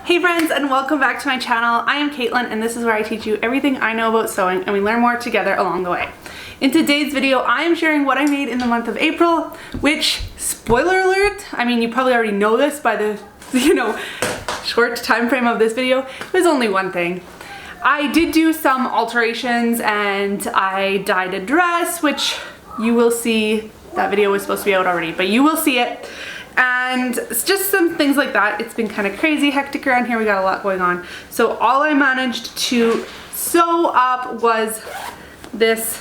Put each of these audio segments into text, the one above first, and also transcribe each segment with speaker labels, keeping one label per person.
Speaker 1: Hey friends, and welcome back to my channel. I am Caitlin and this is where I teach you everything I know about sewing and we learn more together along the way. In today's video, I am sharing what I made in the month of April, which, spoiler alert, I mean you probably already know this by the, short time frame of this video, it was only one thing. I did do some alterations and I dyed a dress, which you will see. That video was supposed to be out already, but you will see it. And it's just some things like that. It's been kind of crazy, hectic around here. We got a lot going on. So all I managed to sew up was this.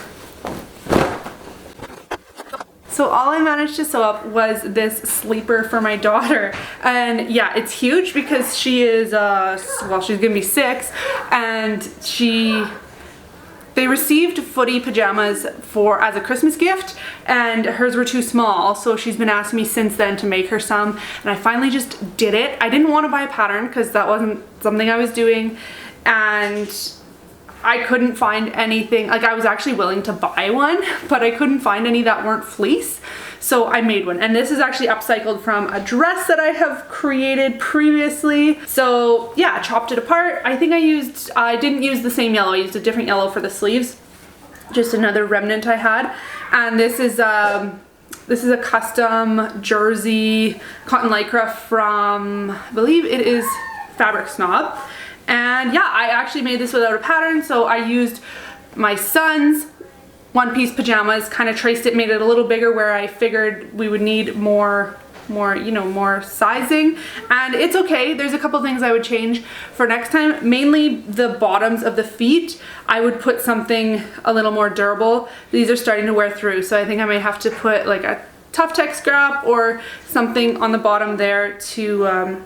Speaker 1: Sleeper for my daughter. And yeah, it's huge because she is, well, she's gonna be 6 and they received footy pajamas as a Christmas gift and hers were too small, so she's been asking me since then to make her some, and I finally just did it. I didn't want to buy a pattern because that wasn't something I was doing, and I couldn't find anything. Like, I was actually willing to buy one, but I couldn't find any that weren't fleece. So I made one, and this is actually upcycled from a dress that I have created previously. So yeah, I chopped it apart. I think I didn't use the same yellow. I used a different yellow for the sleeves, just another remnant I had. And this is a custom jersey cotton lycra from, I believe it is Fabric Snob. And yeah, I actually made this without a pattern, so I used my son's one-piece pajamas, kind of traced it, made it a little bigger where I figured we would need more sizing, and it's okay. There's a couple things I would change for next time, mainly the bottoms of the feet. I would put something a little more durable. These are starting to wear through, so I think I might have to put like a Tough Tech scrap or something on the bottom there to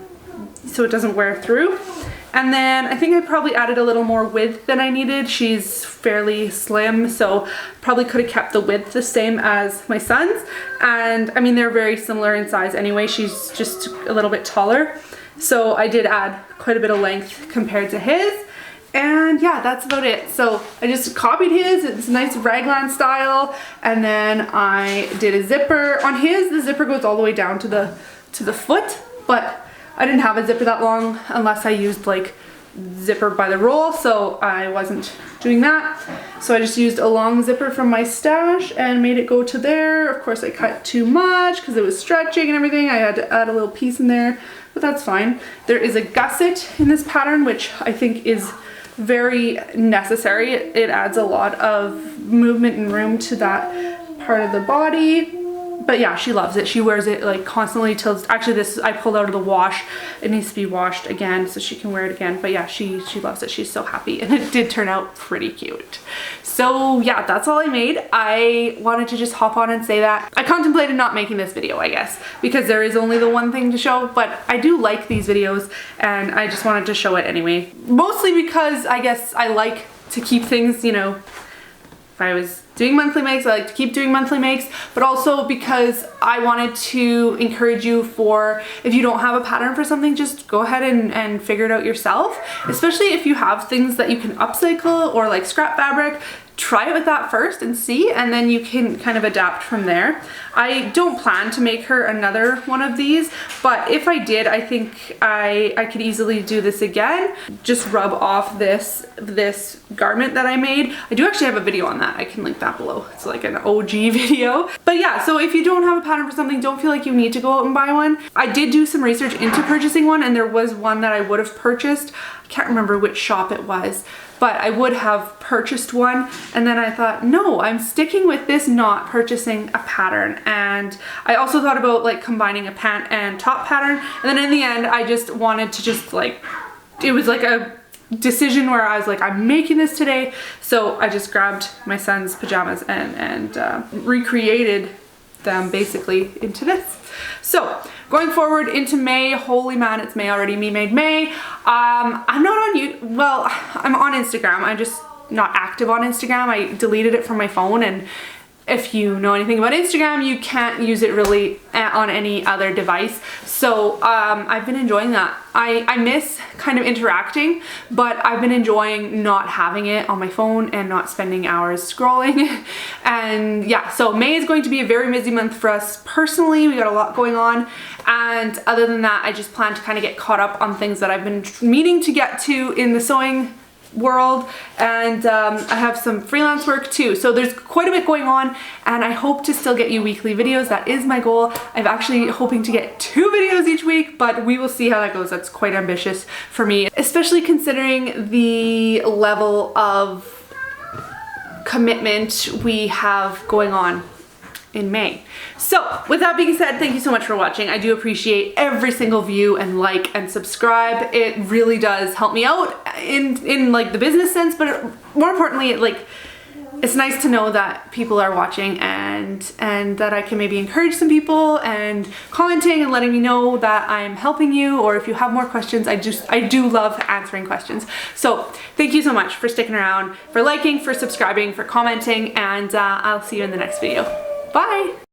Speaker 1: so it doesn't wear through. And then I think I probably added a little more width than I needed. She's fairly slim, so probably could have kept the width the same as my son's. And I mean, they're very similar in size anyway. She's just a little bit taller. So I did add quite a bit of length compared to his. And yeah, that's about it. So I just copied his. It's a nice raglan style. And then I did a zipper. On his, the zipper goes all the way down to the foot, but I didn't have a zipper that long unless I used like zipper by the roll, so I wasn't doing that. So I just used a long zipper from my stash and made it go to there. Of course I cut too much because it was stretching and everything. I had to add a little piece in there, but that's fine. There is a gusset in this pattern, which I think is very necessary. It adds a lot of movement and room to that part of the body. But yeah, she loves it. She wears it like constantly till, actually this I pulled out of the wash. It needs to be washed again so she can wear it again. But yeah, she loves it. She's so happy, and it did turn out pretty cute. So yeah, that's all I made. I wanted to just hop on and say that. I contemplated not making this video, I guess, because there is only the one thing to show, but I do like these videos and I just wanted to show it anyway. Mostly because I guess I like to keep things, if I was doing monthly makes, I like to keep doing monthly makes, but also because I wanted to encourage you for, if you don't have a pattern for something, just go ahead and figure it out yourself. Especially if you have things that you can upcycle or like scrap fabric, try it with that first and see, and then you can kind of adapt from there. I don't plan to make her another one of these, but if I did, I think I could easily do this again. Just rub off this garment that I made. I do actually have a video on that. I can link that below. It's like an OG video. But yeah, so if you don't have a pattern for something, don't feel like you need to go out and buy one. I did do some research into purchasing one, and there was one that I would have purchased. I can't remember which shop it was, but I would have purchased one, and then I thought, no, I'm sticking with this, not purchasing a pattern. And I also thought about like combining a pant and top pattern, and then in the end I just wanted to just like, it was like a decision where I was like, I'm making this today. So I just grabbed my son's pajamas and recreated them basically into this. So going forward into May, holy man, it's May already, me made May. I'm not on I'm on Instagram. I'm just not active on Instagram. I deleted it from my phone, and if you know anything about Instagram, you can't use it really on any other device. So I've been enjoying that. I miss kind of interacting, but I've been enjoying not having it on my phone and not spending hours scrolling. And yeah, so May is going to be a very busy month for us personally. We got a lot going on. And other than that, I just plan to kind of get caught up on things that I've been meaning to get to in the sewing world, and I have some freelance work too, so there's quite a bit going on, and I hope to still get you weekly videos. That is my goal. I'm actually hoping to get 2 videos each week, but we will see how that goes. That's quite ambitious for me, especially considering the level of commitment we have going on in May. So with that being said, thank you so much for watching. I do appreciate every single view and like and subscribe. It really does help me out in like the business sense, but more importantly, it's nice to know that people are watching and that I can maybe encourage some people and commenting and letting me know that I'm helping you, or if you have more questions. I do love answering questions. So thank you so much for sticking around, for liking, for subscribing, for commenting, and I'll see you in the next video. Bye!